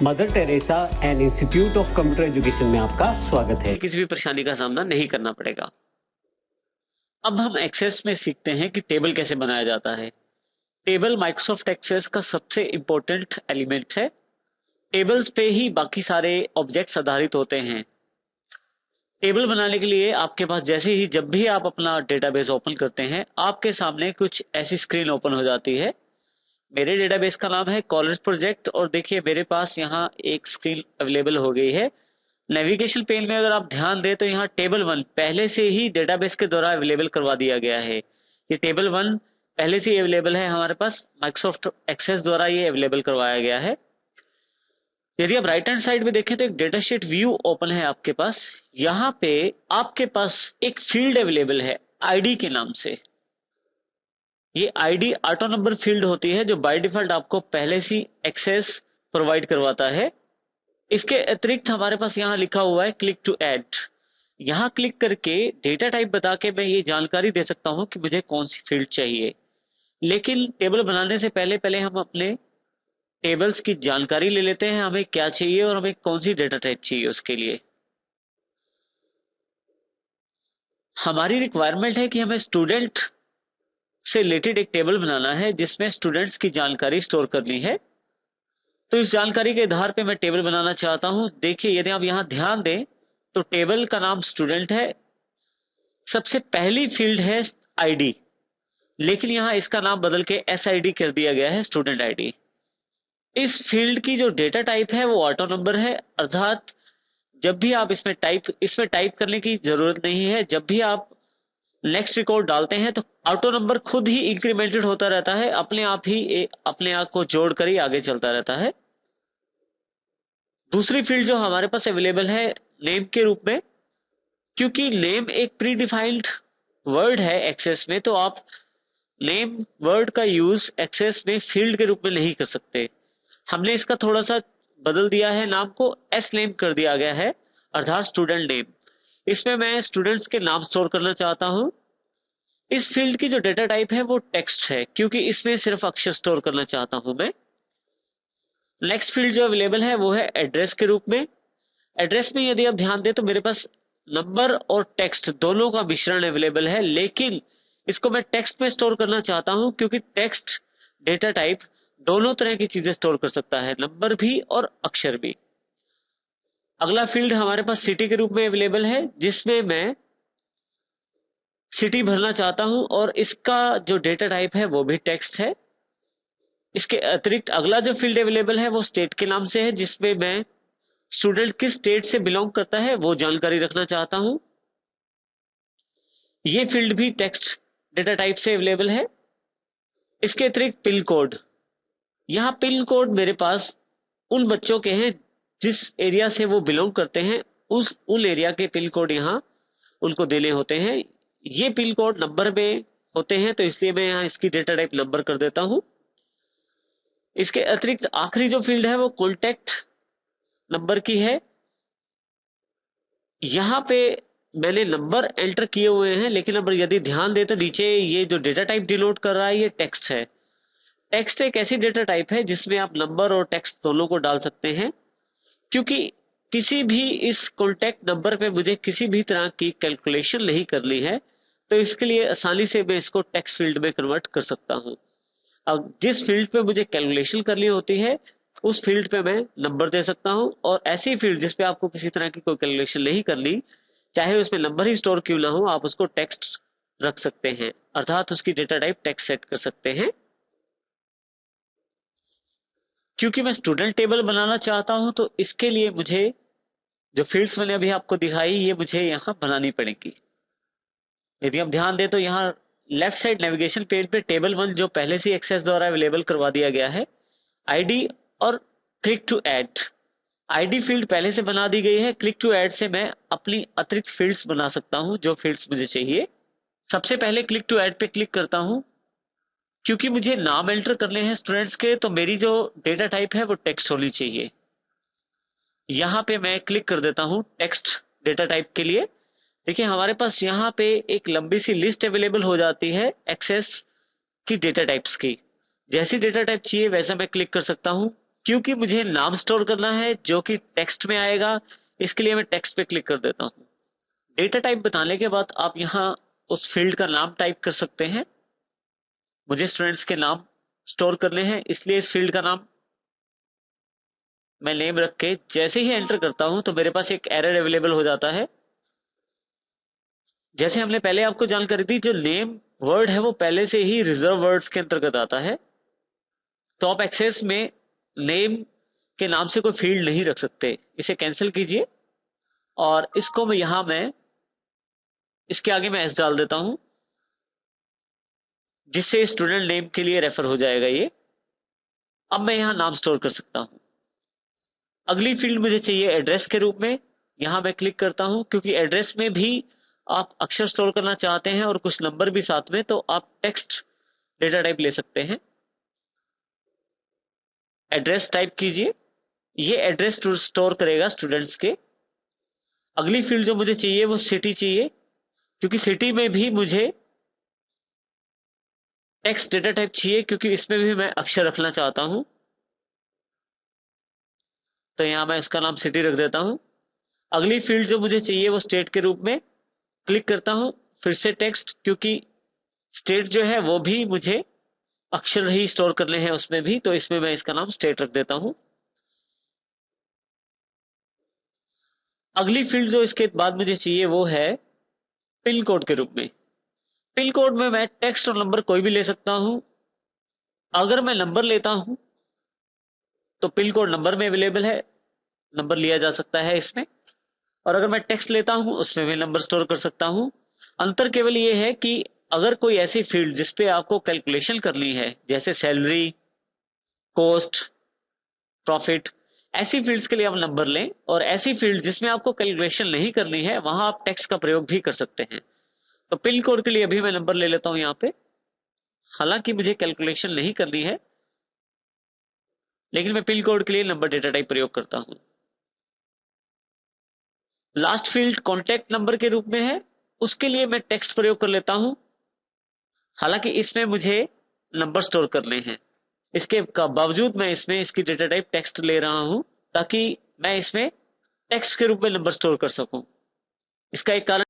Mother Teresa and institute of computer education में आपका स्वागत है। किसी भी परेशानी का सामना नहीं करना पड़ेगा। अब हम एक्सेस में सीखते हैं कि टेबल कैसे बनाया जाता है। टेबल माइक्रोसॉफ्ट एक्सेस का सबसे इंपॉर्टेंट एलिमेंट है। टेबल्स पे ही बाकी सारे ऑब्जेक्ट्स आधारित होते हैं। टेबल बनाने के लिए आपके पास जैसे ही जब भी आप अपना डेटाबेस ओपन करते हैं, आपके सामने कुछ ऐसी स्क्रीन ओपन हो जाती है। मेरे डेटाबेस का नाम है कॉलेज प्रोजेक्ट और देखिए मेरे पास यहाँ एक स्क्रीन अवेलेबल हो गई है। नेविगेशन पेन में अगर आप ध्यान दें तो यहाँ टेबल 1 पहले से ही डेटाबेस के द्वारा अवेलेबल करवा दिया गया है। ये टेबल 1 पहले से ही अवेलेबल है हमारे पास, माइक्रोसॉफ्ट एक्सेस द्वारा ये अवेलेबल करवाया गया है। यदि आप राइट हैंड साइड में देखें तो एक डेटाशीट व्यू ओपन है आपके पास। यहाँ पे आपके पास एक फील्ड अवेलेबल है आईडी के नाम से। ये आईडी ऑटो नंबर फील्ड होती है जो बाय डिफॉल्ट आपको पहले से एक्सेस प्रोवाइड करवाता है। इसके अतिरिक्त हमारे पास यहाँ लिखा हुआ है क्लिक टू ऐड। यहाँ क्लिक करके डेटा टाइप बता के मैं ये जानकारी दे सकता हूँ कि मुझे कौन सी फील्ड चाहिए। लेकिन टेबल बनाने से पहले पहले हम अपने टेबल्स की जानकारी ले लेते हैं, हमें क्या चाहिए और हमें कौन सी डेटा टाइप चाहिए। उसके लिए हमारी रिक्वायरमेंट है कि हमें स्टूडेंट से रिलेटेड एक टेबल बनाना है जिसमें स्टूडेंट्स की जानकारी स्टोर करनी है। तो इस जानकारी के आधार पे मैं टेबल बनाना चाहता हूं। देखिए यदि आप यहाँ ध्यान दें तो टेबल का नाम स्टूडेंट है, सबसे पहली फील्ड है आईडी, लेकिन यहाँ इसका नाम बदल के SID कर दिया गया है, स्टूडेंट आईडी। इस फील्ड की जो डेटा टाइप है वो ऑटो नंबर है, अर्थात जब भी आप इसमें टाइप करने की जरूरत नहीं है। जब भी आप नेक्स्ट रिकॉर्ड डालते हैं तो ऑटो नंबर खुद ही इंक्रीमेंटेड होता रहता है, अपने आप ही अपने आप को जोड़ कर ही आगे चलता रहता है। दूसरी फील्ड जो हमारे पास अवेलेबल है नेम के रूप में, क्योंकि नेम एक प्री डिफाइंड वर्ड है एक्सेस में, तो आप नेम वर्ड का यूज एक्सेस में फील्ड के रूप में नहीं कर सकते। हमने इसका थोड़ा सा बदल दिया है, नाम को एस नेम कर दिया गया है, अर्थात स्टूडेंट नेम। इसमें मैं स्टूडेंट्स के नाम स्टोर करना चाहता हूं। इस फील्ड की जो डेटा टाइप है वो टेक्स्ट है, क्योंकि इसमें सिर्फ अक्षर स्टोर करना चाहता हूं मैं। नेक्स्ट फील्ड जो अवेलेबल है वो है एड्रेस के रूप में। एड्रेस में यदि आप ध्यान दें तो मेरे पास नंबर और टेक्स्ट दोनों का मिश्रण अवेलेबल है, लेकिन इसको मैं टेक्स्ट में स्टोर करना चाहता हूं क्योंकि टेक्स्ट डेटा टाइप दोनों तरह की चीजें स्टोर कर सकता है, नंबर भी और अक्षर भी। अगला फील्ड हमारे पास सिटी के रूप में अवेलेबल है, जिसमें मैं सिटी भरना चाहता हूं और इसका जो डेटा टाइप है वो भी टेक्स्ट है। इसके अतिरिक्त अगला जो फील्ड अवेलेबल है वो स्टेट के नाम से है, जिसमें मैं स्टूडेंट किस स्टेट से बिलोंग करता है वो जानकारी रखना चाहता हूं। ये फील्ड भी टेक्स्ट डेटा टाइप से अवेलेबल है। इसके अतिरिक्त पिन कोड, यहाँ पिन कोड मेरे पास उन बच्चों के हैं जिस एरिया से वो बिलोंग करते हैं, उन एरिया के पिन कोड यहाँ उनको देने होते हैं। ये पिन कोड नंबर में होते हैं, तो इसलिए मैं यहाँ इसकी डेटा टाइप नंबर कर देता हूं। इसके अतिरिक्त आखिरी जो फील्ड है वो कॉन्टेक्ट नंबर की है। यहाँ पे मैंने नंबर एंटर किए हुए हैं, लेकिन अब यदि ध्यान दे तो नीचे ये जो डेटा टाइप डिनोट कर रहा है ये टेक्स्ट है। टेक्स्ट एक ऐसी डेटा टाइप है जिसमें आप नंबर और टेक्स्ट दोनों को डाल सकते हैं। क्योंकि किसी भी इस कॉन्टेक्ट नंबर पे मुझे किसी भी तरह की कैलकुलेशन नहीं करनी है, तो इसके लिए आसानी से मैं इसको टेक्स्ट फील्ड में कन्वर्ट कर सकता हूं। अब जिस फील्ड पे मुझे कैलकुलेशन करनी होती है उस फील्ड पे मैं नंबर दे सकता हूं, और ऐसी फील्ड जिस पे आपको किसी तरह की कोई कैलकुलेशन नहीं करनी, चाहे उसमें नंबर ही स्टोर क्यों ना हो, आप उसको टेक्स्ट रख सकते हैं, अर्थात उसकी डेटा टाइप टेक्स्ट सेट कर सकते हैं। क्योंकि मैं स्टूडेंट टेबल बनाना चाहता हूं तो इसके लिए मुझे जो फील्ड्स मैंने अभी आपको दिखाई ये मुझे यहाँ बनानी पड़ेगी। यदि आप ध्यान दें तो यहाँ लेफ्ट साइड नेविगेशन पेज पे टेबल 1 जो पहले से एक्सेस द्वारा अवेलेबल करवा दिया गया है, आईडी और click to add. ID field पहले से बना दी गई है, क्लिक टू ऐड से मैं अपनी अतिरिक्त फील्ड्स बना सकता हूं जो फील्ड्स मुझे चाहिए। सबसे पहले क्लिक टू ऐड पे क्लिक करता हूं। क्योंकि मुझे नाम एंटर करने हैं स्टूडेंट्स के, तो मेरी जो डेटा टाइप है वो टेक्स्ट होनी चाहिए। यहाँ पे मैं क्लिक कर देता हूँ टेक्स्ट डेटा टाइप के लिए। देखिए हमारे पास यहाँ पे एक लंबी सी लिस्ट अवेलेबल हो जाती है एक्सेस की डेटा टाइप्स की। जैसी डेटा टाइप चाहिए वैसा मैं क्लिक कर सकता हूँ। क्योंकि मुझे नाम स्टोर करना है जो कि टेक्स्ट में आएगा, इसके लिए मैं टेक्स्ट पे क्लिक कर देता हूँ। डेटा टाइप बताने के बाद आप यहाँ उस फील्ड का नाम टाइप कर सकते हैं। मुझे स्टूडेंट्स के नाम स्टोर करने हैं, इसलिए इस फील्ड का नाम मैं नेम रख के जैसे ही एंटर करता हूं तो मेरे पास एक एरर अवेलेबल हो जाता है। जैसे हमने पहले आपको जानकारी दी, जो नेम वर्ड है वो पहले से ही रिजर्व वर्ड्स के अंतर्गत आता है, तो आप एक्सेस में नेम के नाम से कोई फील्ड नहीं रख सकते। इसे कैंसिल कीजिए और इसको मैं इसके आगे मैं एस डाल देता हूं, जिससे स्टूडेंट नेम के लिए रेफर हो जाएगा ये। अब मैं यहाँ नाम स्टोर कर सकता हूँ। अगली फील्ड मुझे चाहिए एड्रेस के रूप में। यहाँ मैं क्लिक करता हूँ, क्योंकि एड्रेस में भी आप अक्षर स्टोर करना चाहते हैं और कुछ नंबर भी साथ में, तो आप टेक्स्ट डेटा टाइप ले सकते हैं। एड्रेस टाइप कीजिए, ये एड्रेस स्टोर करेगा स्टूडेंट्स के। अगली फील्ड जो मुझे चाहिए वो सिटी चाहिए, क्योंकि सिटी में भी मुझे टेक्स्ट डेटा टाइप चाहिए, क्योंकि इसमें भी मैं अक्षर रखना चाहता हूं। तो यहां मैं इसका नाम सिटी रख देता हूं। अगली फील्ड जो मुझे चाहिए वो स्टेट के रूप में, क्लिक करता हूं, फिर से टेक्स्ट, क्योंकि स्टेट जो है वो भी मुझे अक्षर ही स्टोर करने हैं उसमें भी, तो इसमें मैं इसका नाम स्टेट रख देता हूं। अगली फील्ड जो इसके बाद मुझे चाहिए वो है पिन कोड के रूप में। पिन कोड में मैं टेक्स्ट और नंबर कोई भी ले सकता हूं। अगर मैं नंबर लेता हूं तो पिन कोड नंबर में अवेलेबल है, नंबर लिया जा सकता है इसमें। और अगर मैं टेक्स्ट लेता हूं उसमें भी नंबर स्टोर कर सकता हूं। अंतर केवल ये है कि अगर कोई ऐसी फील्ड जिसपे आपको कैलकुलेशन करनी है, जैसे सैलरी, कॉस्ट, प्रॉफिट, ऐसी फील्ड्स के लिए आप नंबर लें, और ऐसी फील्ड जिसमें आपको कैलकुलेशन नहीं करनी है वहां आप टेक्स्ट का प्रयोग भी कर सकते हैं। तो पिन कोड के लिए अभी मैं नंबर ले लेता हूं यहाँ पे, हालांकि मुझे कैलकुलेशन नहीं करनी है, लेकिन मैं पिन कोड के लिए नंबर डेटा टाइप प्रयोग करता हूं। लास्ट फील्ड कॉन्टैक्ट नंबर के रूप में है, उसके लिए मैं टेक्स्ट प्रयोग कर लेता हूं, हालांकि इसमें मुझे नंबर स्टोर करने हैं। इसके बावजूद मैं इसमें इसकी डेटा टाइप टेक्स्ट ले रहा हूं, ताकि मैं इसमें टेक्स्ट के रूप में नंबर स्टोर कर सकूं। इसका एक कारण